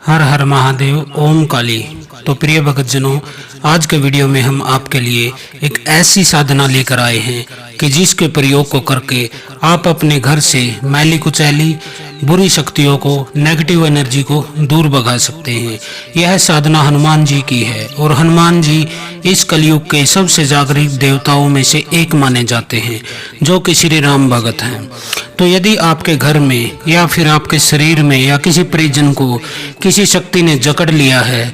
हर हर महादेव ओम काली। तो प्रिय भक्तजनों, आज के वीडियो में हम आपके लिए एक ऐसी साधना लेकर आए हैं कि जिसके प्रयोग को करके आप अपने घर से मैली कुचैली बुरी शक्तियों को, नेगेटिव एनर्जी को दूर भगा सकते हैं। यह साधना हनुमान जी की है और हनुमान जी इस कलयुग के सबसे जागृत देवताओं में से एक माने जाते हैं, जो कि श्री राम भगत हैं। तो यदि आपके घर में या फिर आपके शरीर में या किसी परिजन को किसी शक्ति ने जकड़ लिया है,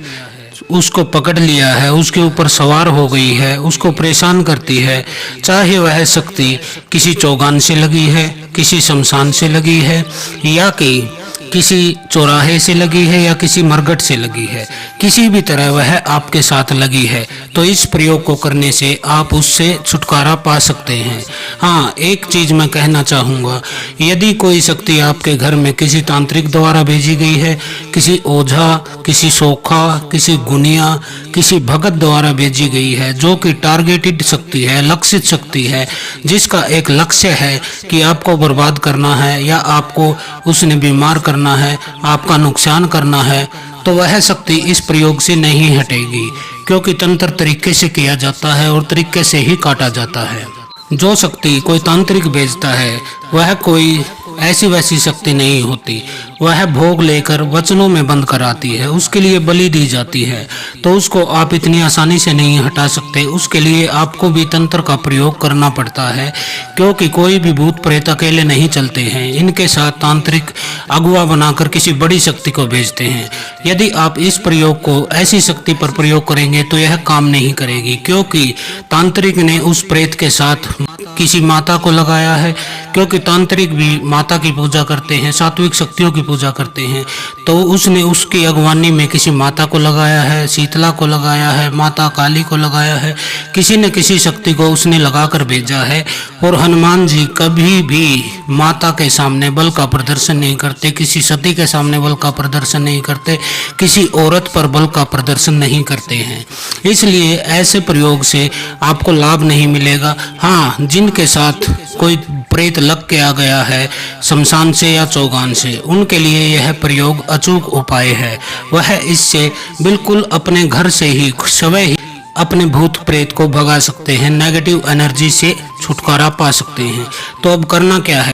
उसको पकड़ लिया है, उसके ऊपर सवार हो गई है, उसको परेशान करती है, चाहे वह शक्ति किसी चौगान से लगी है, किसी शमशान से लगी है, या कि किसी चौराहे से लगी है, या किसी मरघट से लगी है, किसी भी तरह वह आपके साथ लगी है, तो इस प्रयोग को करने से आप उससे छुटकारा पा सकते हैं। हाँ, एक चीज मैं कहना चाहूँगा, यदि कोई शक्ति आपके घर में किसी तांत्रिक द्वारा भेजी गई है, किसी ओझा, किसी सोखा, किसी गुनिया, किसी भगत द्वारा भेजी गई है, जो कि टारगेटेड शक्ति है, लक्षित शक्ति है, जिसका एक लक्ष्य है कि आपको बर्बाद करना है या आपको उसने बीमार करना है, आपका नुकसान करना है, तो वह शक्ति इस प्रयोग से नहीं हटेगी, क्योंकि तंत्र तरीके से किया जाता है और तरीके से ही काटा जाता है। जो शक्ति कोई तांत्रिक भेजता है वह कोई ऐसी वैसी शक्ति नहीं होती, वह भोग लेकर वचनों में बंद कराती है, उसके लिए बलि दी जाती है, तो उसको आप इतनी आसानी से नहीं हटा सकते। उसके लिए आपको भी तंत्र का प्रयोग करना पड़ता है, क्योंकि कोई भी भूत प्रेत अकेले नहीं चलते हैं, इनके साथ तांत्रिक अगुआ बनाकर किसी बड़ी शक्ति को भेजते हैं। यदि आप इस प्रयोग को ऐसी शक्ति पर प्रयोग करेंगे तो यह काम नहीं करेगी, क्योंकि तांत्रिक ने उस प्रेत के साथ किसी माता को लगाया है, क्योंकि तांत्रिक भी माता की पूजा करते हैं, सात्विक शक्तियों की पूजा करते हैं, तो उसने उसकी अगवानी में किसी माता को लगाया है, शीतला को लगाया है, माता काली को लगाया है, किसी न किसी शक्ति को उसने लगाकर भेजा है। और हनुमान जी कभी भी माता के सामने बल का प्रदर्शन नहीं करते, किसी सती के सामने बल का प्रदर्शन नहीं करते, किसी औरत पर बल का प्रदर्शन नहीं करते हैं। इसलिए ऐसे प्रयोग से आपको लाभ नहीं मिलेगा। हाँ, जिनके साथ कोई प्रेत लग के आ गया है शमशान से या चौगान से, उनके लिए यह प्रयोग अचूक उपाय है। वह इससे बिल्कुल अपने घर से ही स्वयं ही अपने भूत प्रेत को भगा सकते हैं, नेगेटिव एनर्जी से छुटकारा पा सकते हैं। तो अब करना क्या है,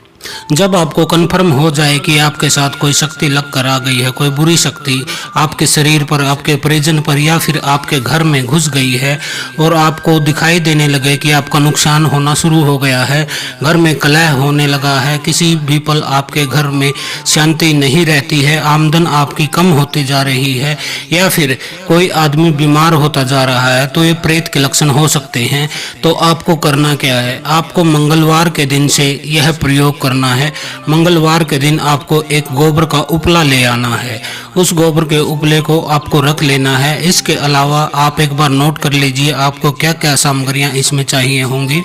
जब आपको कंफर्म हो जाए कि आपके साथ कोई शक्ति लग कर आ गई है, कोई बुरी शक्ति आपके शरीर पर, आपके परिजन पर या फिर आपके घर में घुस गई है, और आपको दिखाई देने लगे कि आपका नुकसान होना शुरू हो गया है, घर में कलह होने लगा है, किसी भी पल आपके घर में शांति नहीं रहती है, आमदन आपकी कम होती जा रही है, या फिर कोई आदमी बीमार होता जा रहा है, तो ये प्रेत के लक्षण हो सकते हैं। तो आपको करना क्या है, आपको मंगलवार के दिन से यह प्रयोग करना है। मंगलवार के दिन आपको एक गोबर का उपला ले आना है, उस गोबर के उपले को आपको रख लेना है। इसके अलावा आप एक बार नोट कर लीजिए आपको क्या क्या सामग्रियां इसमें चाहिए होंगी।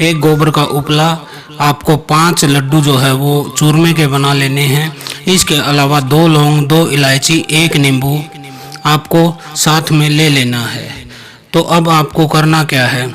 एक गोबर का उपला, आपको 5 लड्डू जो है वो चूरमे के बना लेने हैं। इसके अलावा 2 लौंग, 2 इलायची, 1 नींबू आपको साथ में ले लेना है। तो अब आपको करना क्या है,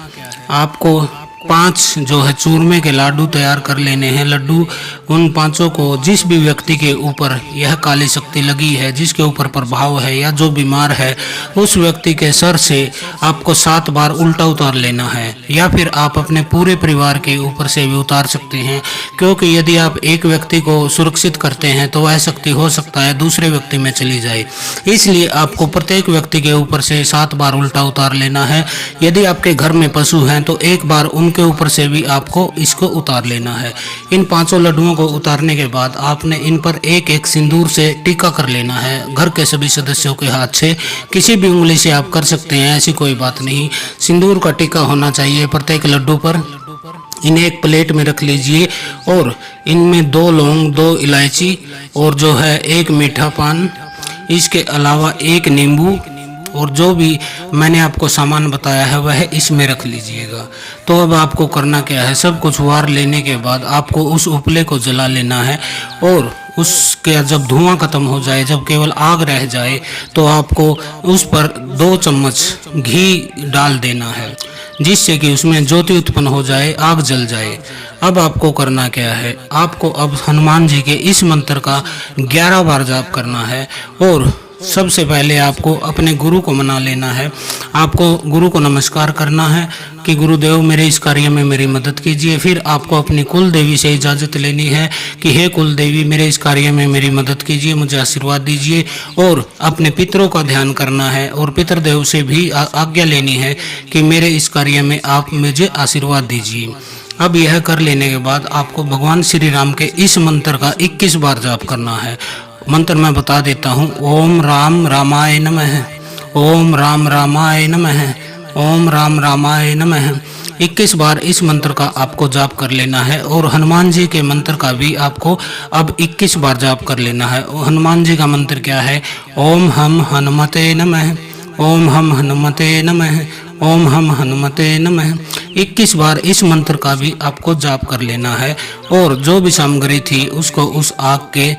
आपको 5 जो है चूरमे के लाडू तैयार कर लेने हैं। लड्डू उन 5 को जिस भी व्यक्ति के ऊपर यह काली शक्ति लगी है, जिसके ऊपर प्रभाव है या जो बीमार है, उस व्यक्ति के सर से आपको 7 बार उल्टा उतार लेना है, या फिर आप अपने पूरे परिवार के ऊपर से भी उतार सकते हैं, क्योंकि यदि आप एक व्यक्ति को सुरक्षित करते हैं तो वह शक्ति हो सकता है दूसरे व्यक्ति में चली जाए। इसलिए आपको प्रत्येक व्यक्ति के ऊपर से 7 बार उल्टा उतार लेना है। यदि आपके घर में पशु हैं तो एक बार उनके ऊपर से भी आपको इसको उतार लेना है। इन 5 लड्डुओं को उतारने के बाद आपने इन पर एक एक सिंदूर से टीका कर लेना है। घर के सभी सदस्यों के हाथ से, किसी भी उंगली से आप कर सकते हैं, ऐसी कोई बात नहीं, सिंदूर का टीका होना चाहिए प्रत्येक लड्डू पर। इन्हें एक प्लेट में रख लीजिए और इनमें 2 लौंग, 2 इलायची और जो है 1 मीठा पान, इसके अलावा 1 नींबू और जो भी मैंने आपको सामान बताया है वह इसमें रख लीजिएगा। तो अब आपको करना क्या है, सब कुछ वार लेने के बाद आपको उस उपले को जला लेना है, और उसके जब धुआं खत्म हो जाए, जब केवल आग रह जाए, तो आपको उस पर 2 चम्मच घी डाल देना है, जिससे कि उसमें ज्योति उत्पन्न हो जाए, आग जल जाए। अब आपको करना क्या है, आपको अब हनुमान जी के इस मंत्र का 11 बार जाप करना है और सबसे पहले आपको अपने गुरु को मना लेना है। आपको गुरु को नमस्कार करना है कि गुरुदेव मेरे इस कार्य में मेरी मदद कीजिए। फिर आपको अपनी कुल देवी से इजाज़त लेनी है कि हे कुल देवी मेरे इस कार्य में मेरी मदद कीजिए, मुझे आशीर्वाद दीजिए। और अपने पितरों का ध्यान करना है और पितृदेव से भी आज्ञा लेनी है कि मेरे इस कार्य में आप मुझे आशीर्वाद दीजिए। अब यह कर लेने के बाद आपको भगवान श्री राम के इस मंत्र का 21 बार जाप करना है। मंत्र मैं बता देता हूँ। ओम राम रामाय नमः, ओम राम रामाय नमः, ओम राम रामाय नमः। 21 बार इस मंत्र का आपको जाप कर लेना है। और हनुमान जी के मंत्र का भी आपको अब 21 बार जाप कर लेना है। हनुमान जी का मंत्र क्या है? ओम हम हनुमते नमः, ओम हम हनुमते नमः, ओम हम हनुमते नमः। 21 बार इस मंत्र का भी आपको जाप कर लेना है। और जो भी सामग्री थी उसको उस आग के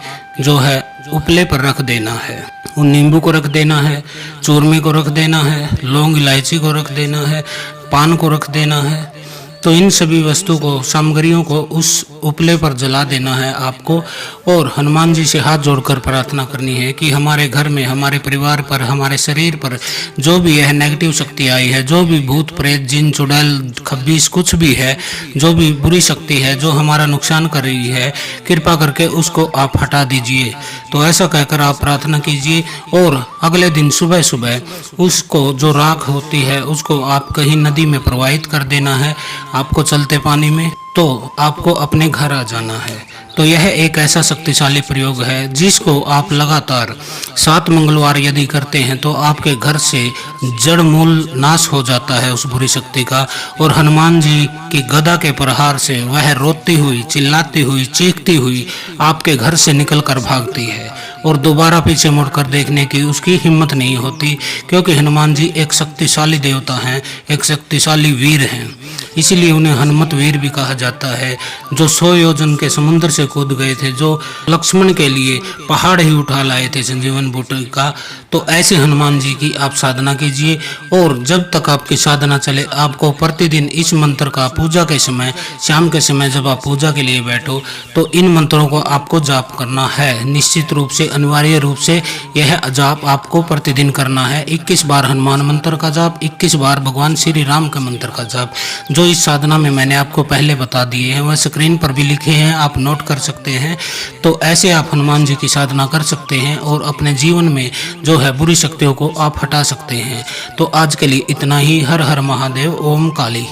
जो है उपले पर रख देना है। उन नींबू को रख देना है, चूरमे को रख देना है, लौंग इलायची को रख देना है, पान को रख देना है। तो इन सभी वस्तु को, सामग्रियों को उस उपले पर जला देना है आपको। और हनुमान जी से हाथ जोड़कर प्रार्थना करनी है कि हमारे घर में, हमारे परिवार पर, हमारे शरीर पर जो भी यह नेगेटिव शक्ति आई है, जो भी भूत प्रेत जिन चुड़ैल खब्बीस कुछ भी है, जो भी बुरी शक्ति है जो हमारा नुकसान कर रही है, कृपा करके उसको आप हटा दीजिए। तो ऐसा कहकर आप प्रार्थना कीजिए। और अगले दिन सुबह सुबह उसको, जो राख होती है, उसको आप कहीं नदी में प्रवाहित कर देना है, आपको चलते पानी में। तो आपको अपने घर आ जाना है। तो यह एक ऐसा शक्तिशाली प्रयोग है जिसको आप लगातार 7 मंगलवार यदि करते हैं तो आपके घर से जड़ मूल नाश हो जाता है उस बुरी शक्ति का। और हनुमान जी की गदा के प्रहार से वह रोती हुई, चिल्लाती हुई, चीखती हुई आपके घर से निकलकर भागती है और दोबारा पीछे मुड़कर देखने की उसकी हिम्मत नहीं होती, क्योंकि हनुमान जी एक शक्तिशाली देवता हैं, एक शक्तिशाली वीर हैं। इसीलिए उन्हें हनुमत वीर भी कहा जाता है, जो 100 योजन के समुद्र से कूद गए थे, जो लक्ष्मण के लिए पहाड़ ही उठा लाए थे संजीवन बूटी का। तो ऐसे हनुमान जी की आप साधना कीजिए। और जब तक आपकी साधना चले, आपको प्रतिदिन इस मंत्र का पूजा के समय, शाम के समय जब आप पूजा के लिए बैठो, तो इन मंत्रों को आपको जाप करना है। निश्चित रूप से, अनिवार्य रूप से यह जाप आपको प्रतिदिन करना है। 21 बार हनुमान मंत्र का जाप, 21 बार भगवान श्री राम के मंत्र का जाप। जो इस साधना में मैंने आपको पहले बता दिए हैं वह स्क्रीन पर भी लिखे हैं, आप नोट कर सकते हैं। तो ऐसे आप हनुमान जी की साधना कर सकते हैं और अपने जीवन में जो है बुरी शक्तियों को आप हटा सकते हैं। तो आज के लिए इतना ही। हर हर महादेव। ओम काली।